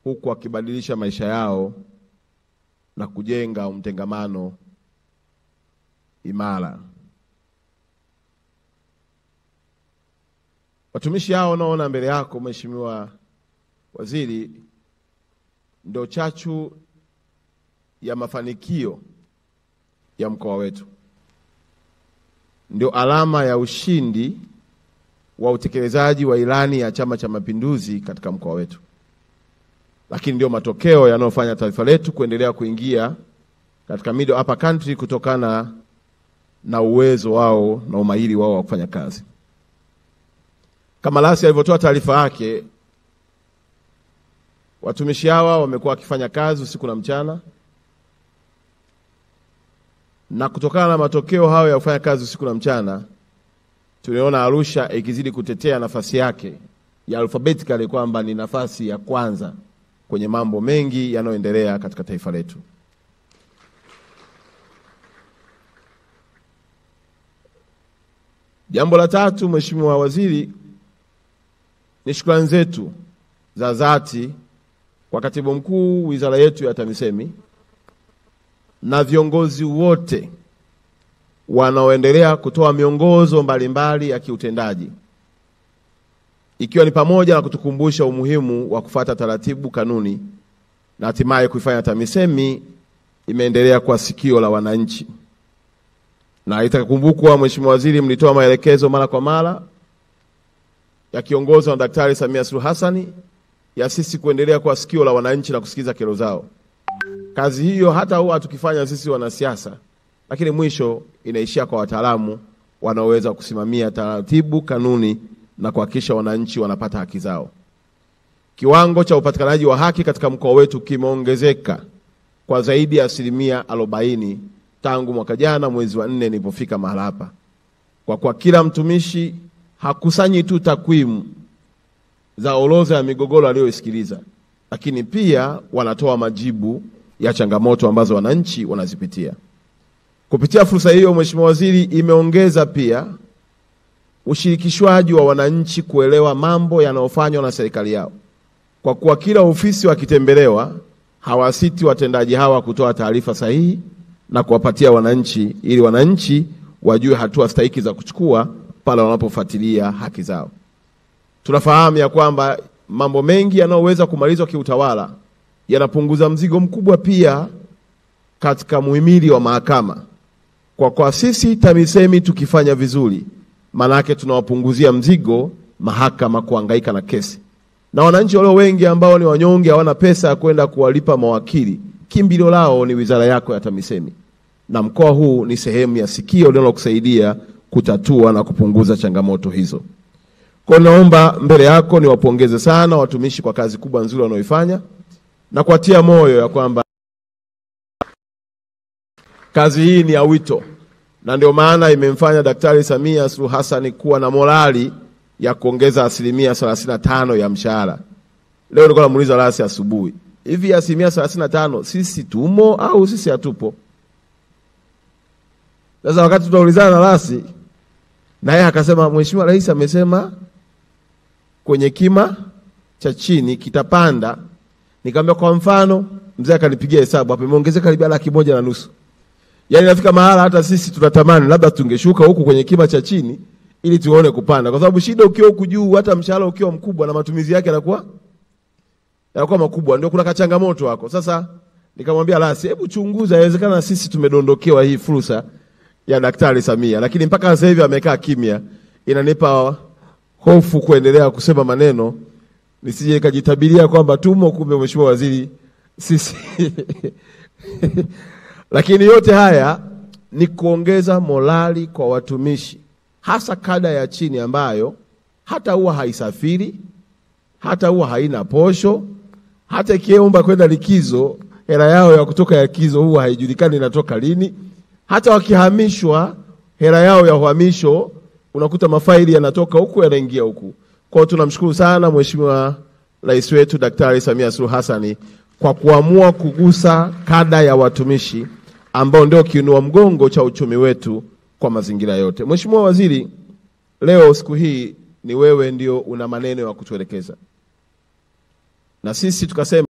huku wakibadilisha maisha yao na kujenga mtengamano imara. Watumishi hao unaona mbele yako Mheshimiwa Waziri ndio chachu ya mafanikio ya mkoa wetu. Ndio alama ya ushindi wa utekelezaji wa ilani ya Chama cha Mapinduzi katika mkoa wetu. Lakini ndio matokeo yanayofanya taifa letu kuendelea kuingia katika middle upper country kutokana na uwezo wao na umahiri wao wa kufanya kazi. Kama Lasi alivyotoa taarifa yake, watumishi hawa wamekuwa wakifanya kazi usiku na mchana, na kutokana na matokeo hayo ya kufanya kazi usiku na mchana, tuliona Arusha ikizidi kutetea nafasi yake ya alphabetically kwamba ni nafasi ya kwanza kwenye mambo mengi yanayoendelea katika taifa letu. Jambo la tatu, Mheshimiwa Waziri, ni shukrani zetu za dhati kwa Katibu Mkuu wizara yetu ya TAMISEMI na viongozi wote wanaoendelea kutoa miongozo mbalimbali ya kiutendaji, ikiwa ni pamoja na kutukumbusha umuhimu wa kufuata taratibu, kanuni, na hatimaye kuifanya TAMISEMI imeendelea kwa sikio la wananchi. Na itakumbukwa Mheshimiwa Waziri, mlitoa maelekezo mara kwa mara yakiongozwa na Daktari Samia Suluhu Hassan ya sisi kuendelea kwa sikio la wananchi na kusikiza kero zao. Kazi hiyo hata huwa tukifanya sisi wanasiasa, lakini mwisho inaishia kwa wataalamu wanaoweza kusimamia taratibu, kanuni, na kuhakikisha wananchi wanapata haki zao. Kiwango cha upatikanaji wa haki katika mkoa wetu kimeongezeka kwa zaidi ya 40% tangu mwaka jana mwezi wa 4 nilipofika mahali hapa. Kwa kila mtumishi hakusanyi tu takwimu za orodha ya migogoro aliyoisikiliza, lakini pia wanatoa majibu ya changamoto ambazo wananchi wanazipitia. Kupitia fursa hiyo, Mheshimiwa Waziri, imeongeza pia ushirikishwaji wa wananchi kuelewa mambo yanayofanywa na serikali yao. Kwa kuwa kila ofisi wakitembelewa, hawasiti watendaji hawa kutoa taarifa sahihi na kuwapatia wananchi, ili wananchi wajue hatua stahiki za kuchukua pale wanapofuatilia haki zao. Tunafahamu ya kwamba mambo mengi yanayoweza kumalizwa kiutawala yanapunguza mzigo mkubwa pia katika muhimili wa mahakama. Kwa sisi TAMISEMI tukifanya vizuri, maana yake tunawapunguzia mzigo mahakama kuhangaika na kesi. Na wananchi wale wengi ambao ni wanyonge, hawana pesa ya kwenda kuwalipa mawakili, kimbilio lao ni wizara yako ya TAMISEMI. Na mkoa huu ni sehemu ya sikio linalokusaidia kutatua na kupunguza changamoto hizo. Kwa naomba mbele yako niwapongeze sana watumishi kwa kazi kubwa nzuri wanaoifanya na kuatia moyo ya kwamba kazi hii ni ya wito, na ndio maana imemfanya Daktari Samia Suluhu Hassan kuwa na morali ya kuongeza 35% ya mshahara. Leo nilikuwa namuuliza Lasi asubuhi, hivi 35% sisi tumo au sisi hatupo? Sasa wakati tunaulizana na Lasi, na yeye akasema Mheshimiwa Rais amesema kwenye kima cha chini kitapanda. Nikamwambia kwa mfano, mzee akanipigia hesabu hapo, imeongezeka karibia 1.5. Yaani nafika mahala hata sisi tunatamani labda tungeshuka huku kwenye kima cha chini ili tuone kupanda. Kwa sababu shida ukiwa huku juu, hata mshahara ukiwa mkubwa na matumizi yake yanakuwa makubwa, ndio kuna kachangamoto wako. Sasa nikamwambia Lasi, hebu chunguza, inawezekana sisi tumedondokewa hii fursa ya Daktari Samia, lakini mpaka sasa hivi amekaa kimya. Inanipa hofu kuendelea kusema maneno nisije kujitabiria kwamba tumo, kumbe Mheshimiwa Waziri sisi lakini yote haya ni kuongeza morali kwa watumishi, hasa kada ya chini ambayo hata huwa haisafiri, hata huwa haina posho, hata ikiomba kwenda likizo, hela yao ya kutoka ya likizo huwa haijulikani inatoka lini. Hata wakihamishwa, hela yao ya uhamisho unakuta mafaili yanatoka huku yanaingia huku. Kwa hiyo tunamshukuru sana Mheshimiwa Rais wetu Daktari Samia Suluhu Hassan kwa kuamua kugusa kada ya watumishi ambao ndio kiinua mgongo cha uchumi wetu kwa mazingira yote. Mheshimiwa Waziri, leo siku hii ni wewe ndio una maneno ya kutuelekeza. Na sisi tukasema